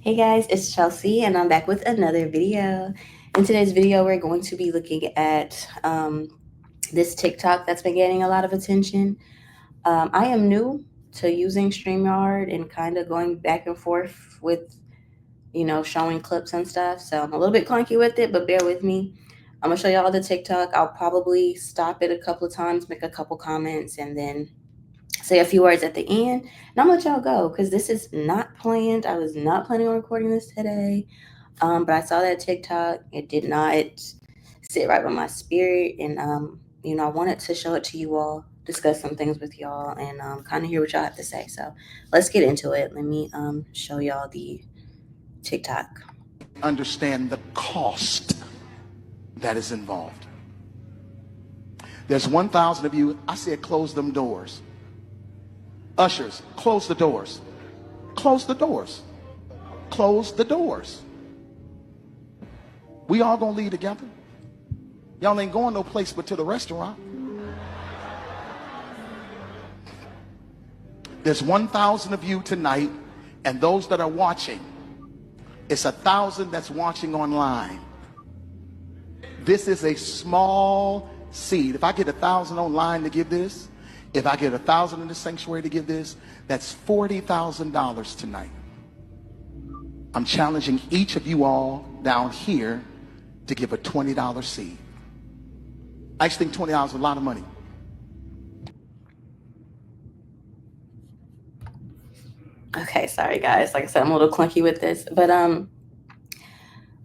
Hey guys, it's Chelsea and I'm back with another video. In today's video, we're going to be looking at this TikTok that's been getting a lot of attention. I am new to using StreamYard and kind of going back and forth with, showing clips and stuff. So I'm a little bit clunky with it, but bear with me. I'm going to show y'all the TikTok. I'll probably stop it a couple of times, make a couple comments, and then say a few words at the end. And I'm going to let y'all go because this is not planned. I was not planning on recording this today. But I saw that TikTok. It did not sit right with my spirit, and I wanted to show it to you all, discuss some things with y'all, and kind of hear what y'all have to say. So let's get into it. Let me show y'all the TikTok. Understand the cost that is involved. There's 1,000 of you. I said close them doors. Ushers, close the doors. Close the doors. Close the doors. We all gonna leave together. Y'all ain't going no place but to the restaurant. There's 1,000 of you tonight, and those that are watching, it's 1,000 that's watching online. This is a small seed. If I get 1,000 online to give this, if I get 1,000 in the sanctuary to give this, that's $40,000 tonight. I'm challenging each of you all down here to give a $20 seed. I actually think $20 is a lot of money. Okay, sorry guys. Like I said, I'm a little clunky with this, but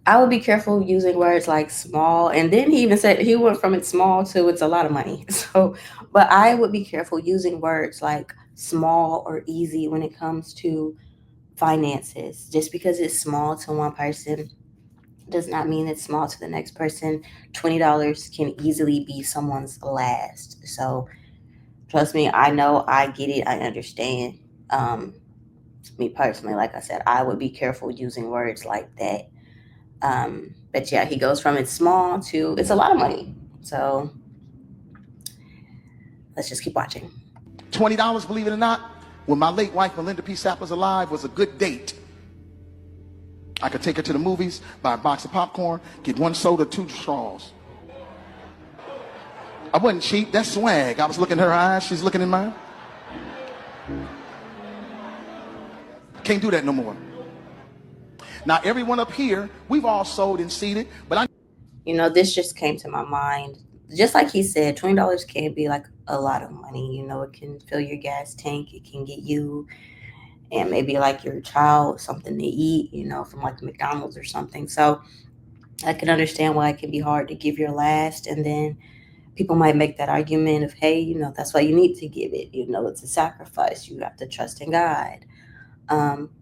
I would be careful using words like small. And then he even said he went from it's small to it's a lot of money. So, but I would be careful using words like small or easy when it comes to finances. Just because it's small to one person does not mean it's small to the next person. $20 can easily be someone's last. So trust me, I know, I get it, I understand. Me personally, like I said, I would be careful using words like that. But yeah, he goes from it's small to it's a lot of money. So let's just keep watching. $20, believe it or not, when my late wife Melinda P. Sapp was alive, was a good date. I could take her to the movies, buy a box of popcorn, get one soda, 2 straws. I wasn't cheap, that's swag. I was looking in her eyes, she's looking in mine. Can't do that no more. Now, everyone up here, we've all sold and seeded, but this just came to my mind. Just like he said, $20 can be like a lot of money. It can fill your gas tank. It can get you and maybe like your child something to eat, from like McDonald's or something. So I can understand why it can be hard to give your last. And then people might make that argument of, hey, that's why you need to give it. It's a sacrifice. You have to trust in God.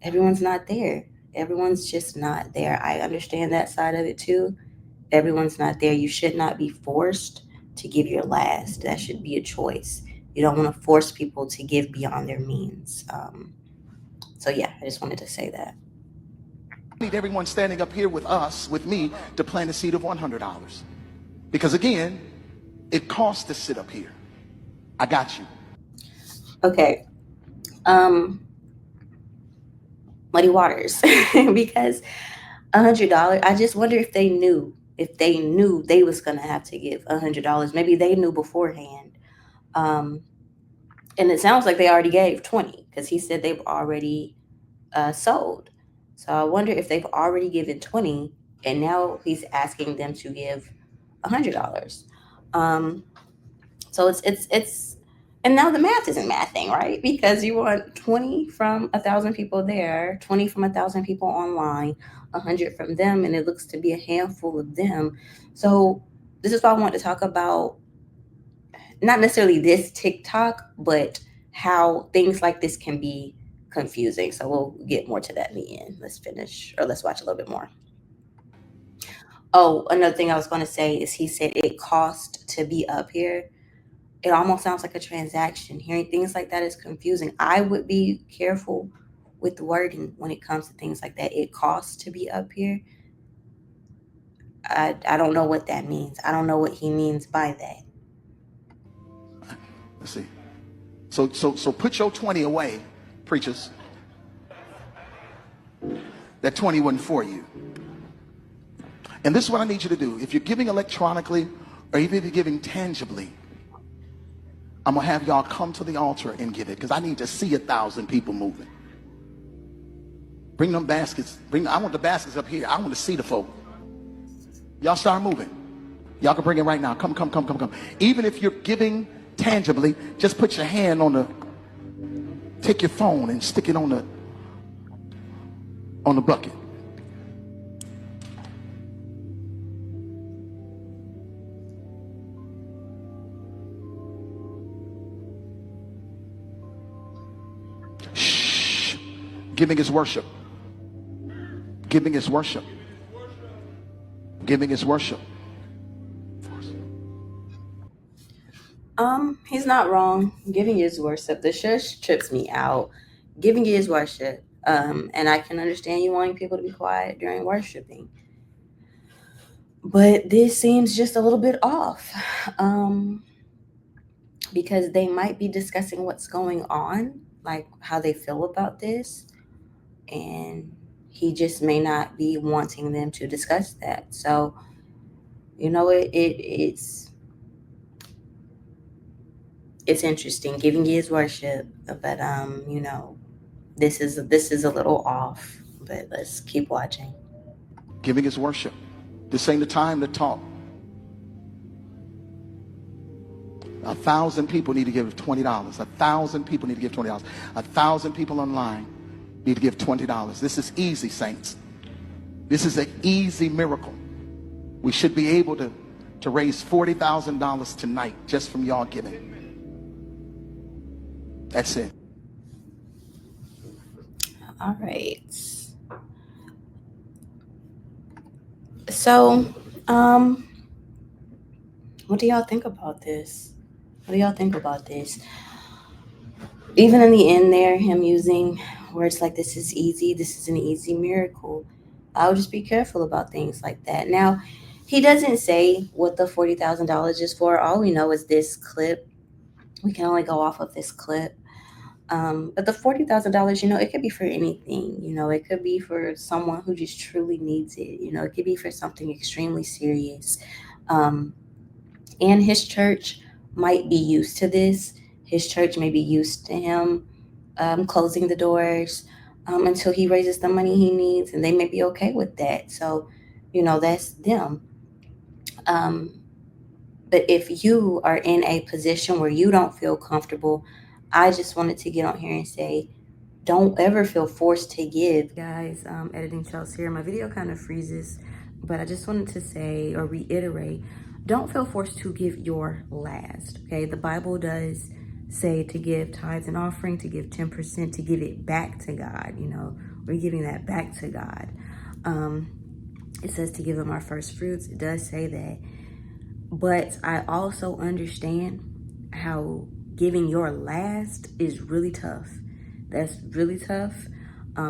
Everyone's not there. Everyone's just not there. I understand that side of it too. Everyone's not there. You should not be forced to give your last. That should be a choice. You don't want to force people to give beyond their means. So yeah, I just wanted to say that. I need everyone standing up here with us, with me, to plant a seed of $100. Because again, it costs to sit up here. I got you. Okay. Muddy waters. Because $100, I just wonder if they knew. If they knew they was gonna have to give $100, maybe they knew beforehand. Um, and it sounds like they already gave 20 because he said they've already sold. So I wonder if they've already given 20 and now he's asking them to give $100. Um, so it's and now the math isn't mathing, right? Because you want 20 from 1,000 people there, 20 from 1,000 people online, 100 from them, and it looks to be a handful of them. So this is why I want to talk about not necessarily this TikTok, but how things like this can be confusing. So we'll get more to that in the end. Let's watch a little bit more. Oh, another thing I was going to say is he said it cost to be up here. It almost sounds like a transaction. Hearing things like that is confusing. I would be careful with the wording when it comes to things like that. It costs to be up here. I don't know what that means. I don't know what he means by that. Let's see. So put your 20 away, preachers. that 20 wasn't for you. And this is what I need you to do. If you're giving electronically or even if you're giving tangibly, I'm going to have y'all come to the altar and give it because I need to see 1,000 people moving. Bring them baskets. I want the baskets up here. I want to see the folk. Y'all start moving. Y'all can bring it right now. Come, come, come, come, come. Even if you're giving tangibly, just put your hand on take your phone and stick it on the bucket. Shh. Giving is worship. Giving is worship. Giving is worship. He's not wrong. Giving is worship. The shush trips me out. Giving is worship. And I can understand you wanting people to be quiet during worshiping. But this seems just a little bit off. Um, because they might be discussing what's going on, like how they feel about this, and he just may not be wanting them to discuss that. So, it's interesting. Giving is worship, but this is a little off. But let's keep watching. Giving is worship. This ain't the time to talk. 1,000 people need to give $20. 1,000 people need to give $20. 1,000 people online need to give $20. This is easy, saints. This is an easy miracle. We should be able to raise $40,000 tonight just from y'all giving. That's it. All right. So, um, what do y'all think about this? What do y'all think about this? Even in the end, there, him using words like "this is easy," "this is an easy miracle." I would just be careful about things like that. Now, he doesn't say what the $40,000 is for. All we know is this clip. We can only go off of this clip. But the $40,000, it could be for anything. It could be for someone who just truly needs it. It could be for something extremely serious. Um, and his church might be used to this. His church may be used to him closing the doors until he raises the money he needs, and they may be okay with that. So, that's them. Um, but if you are in a position where you don't feel comfortable, I just wanted to get on here and say, don't ever feel forced to give. Guys, editing Chelsea here. My video kind of freezes, but I just wanted to say or reiterate, don't feel forced to give your last, okay? The Bible does say to give tithes and offering, to give 10%, to give it back to God. We're giving that back to God. It says to give him our first fruits. It does say that. But I also understand how giving your last is really tough. That's really tough.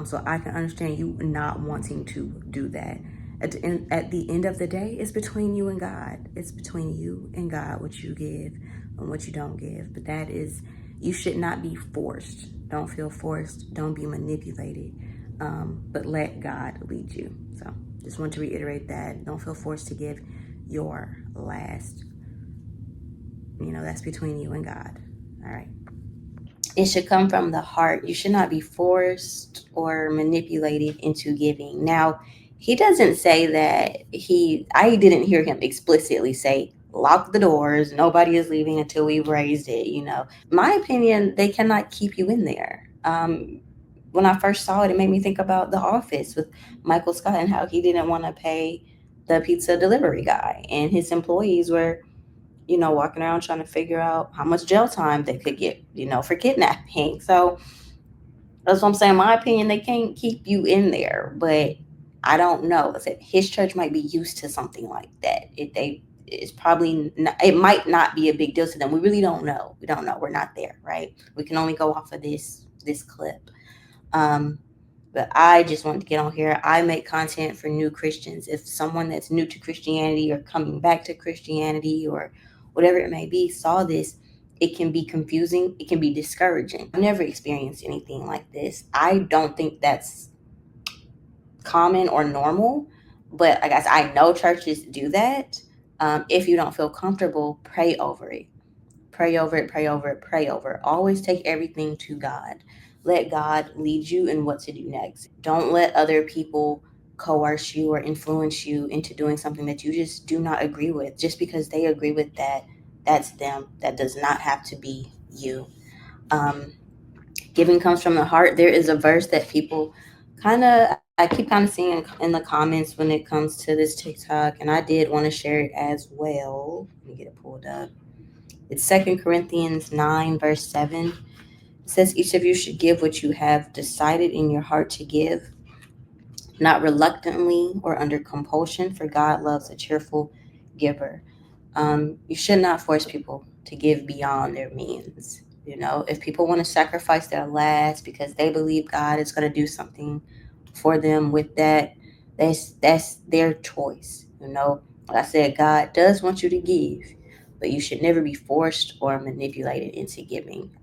So I can understand you not wanting to do that. At the end of the day, it's between you and God. It's between you and God what you give and what you don't give. But you should not be forced. Don't feel forced. Don't be manipulated. But let God lead you. So just want to reiterate that. Don't feel forced to give your last. That's between you and God. All right. It should come from the heart. You should not be forced or manipulated into giving. Now, he doesn't say that I didn't hear him explicitly say, lock the doors, nobody is leaving until we've raised it. My opinion, they cannot keep you in there. When I first saw it, it made me think about The Office with Michael Scott and how he didn't want to pay the pizza delivery guy, and his employees were walking around trying to figure out how much jail time they could get, for kidnapping. So that's what I'm saying. In my opinion, they can't keep you in there, but I don't know. I said his church might be used to something like that. It's probably not, it might not be a big deal to them. We really don't know. We don't know. We're not there, right? We can only go off of this clip. Um, but I just wanted to get on here. I make content for new Christians. If someone that's new to Christianity or coming back to Christianity or whatever it may be saw this, it can be confusing. It can be discouraging. I've never experienced anything like this. I don't think that's common or normal. But I guess I know churches do that. If you don't feel comfortable, pray over it. Pray over it, pray over it, pray over it. Always take everything to God. Let God lead you in what to do next. Don't let other people coerce you or influence you into doing something that you just do not agree with. Just because they agree with that, that's them. That does not have to be you. Um, Giving comes from the heart. There is a verse that people I keep kind of seeing in the comments when it comes to this TikTok, and I did want to share it as well. Let me get it pulled up. It's Second Corinthians 9, verse 7. It says, each of you should give what you have decided in your heart to give, not reluctantly or under compulsion, for God loves a cheerful giver. You should not force people to give beyond their means. You know, if people want to sacrifice their last because they believe God is going to do something for them with that, that's their choice. You know, like I said, God does want you to give, but you should never be forced or manipulated into giving.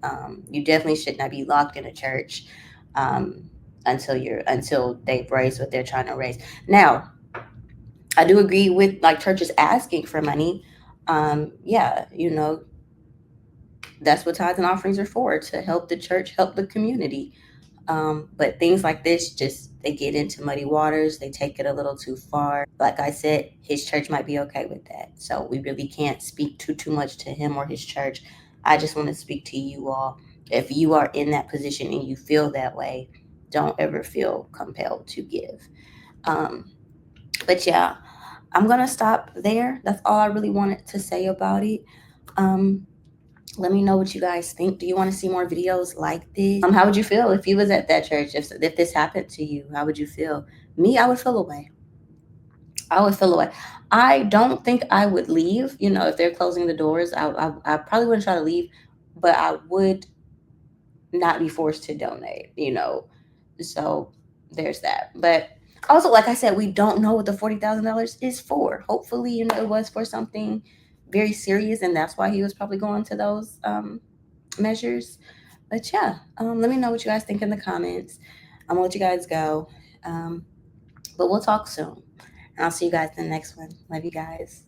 You definitely should not be locked in a church um, until they've raised what they're trying to raise. Now, I do agree with like churches asking for money. Yeah, you know, that's what tithes and offerings are for, to help the church, help the community. But things like this, just they get into muddy waters. They take it a little too far. Like I said, his church might be okay with that. So we really can't speak too much to him or his church. I just want to speak to you all. If you are in that position and you feel that way, don't ever feel compelled to give. Um, but yeah, I'm gonna stop there. That's all I really wanted to say about it. Um, Let me know what you guys think. Do you want to see more videos like this? How would you feel if you was at that church? If this happened to you, how would you feel? Me, I would feel away. I would feel away. I don't think I would leave. You know, if they're closing the doors, I probably wouldn't try to leave, but I would not be forced to donate. You know, so there's that. But also, like I said, we don't know what the $40,000 is for. Hopefully, you know, it was for something very serious, and that's why he was probably going to those measures. But yeah, let me know what you guys think in the comments. I'm gonna let you guys go, but we'll talk soon. And I'll see you guys in the next one. Love you guys.